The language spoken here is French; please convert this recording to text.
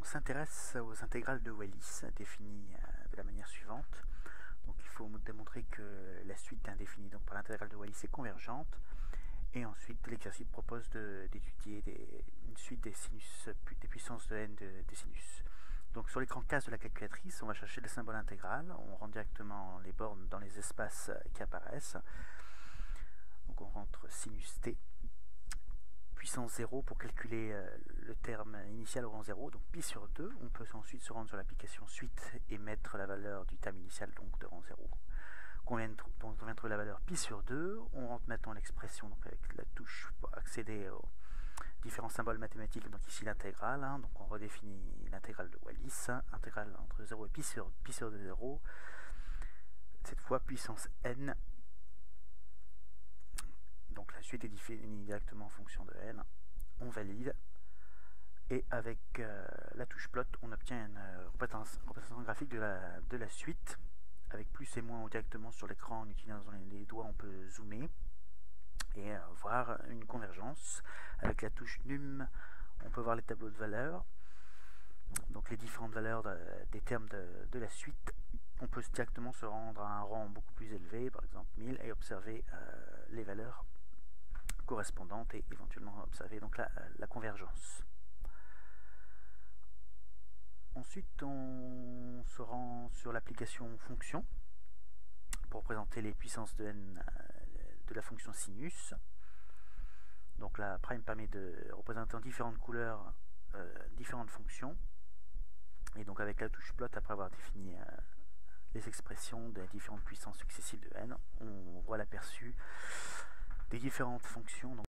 s'intéresse aux intégrales de Wallis définies de la manière suivante. Donc il faut démontrer que la suite indéfinie donc par l'intégrale de Wallis est convergente. Et ensuite, l'exercice propose d'étudier une suite des puissances de n des sinus. Donc sur l'écran casse de la calculatrice, on va chercher le symbole intégral. On rentre directement les bornes dans les espaces qui apparaissent. Donc on rentre sinus t, puissance 0 pour calculer le terme initial au rang 0, donc pi sur 2. On peut ensuite se rendre sur l'application suite et mettre la valeur du terme initial donc de rang 0. On vient de trouver la valeur pi sur 2, on rentre maintenant l'expression avec la touche pour accéder aux différents symboles mathématiques, donc ici l'intégrale, donc on redéfinit l'intégrale de Wallis, intégrale entre 0 et pi sur 0, cette fois puissance n, donc la suite est définie directement en fonction de n, on valide, et avec la touche plot, on obtient une représentation graphique de la suite, avec plus et moins directement sur l'écran. En utilisant les doigts, on peut zoomer et voir une convergence. Avec la touche num, on peut voir les tableaux de valeurs, donc les différentes valeurs des termes de la suite. On peut directement se rendre à un rang beaucoup plus élevé, par exemple 1000, et observer les valeurs correspondantes et éventuellement observer donc la convergence. Ensuite, on se rend sur l'application fonction pour représenter les puissances de n de la fonction sinus. Donc la prime permet de représenter en différentes couleurs différentes fonctions. Et donc avec la touche plot, après avoir défini les expressions des différentes puissances successives de n, on voit l'aperçu des différentes fonctions. Donc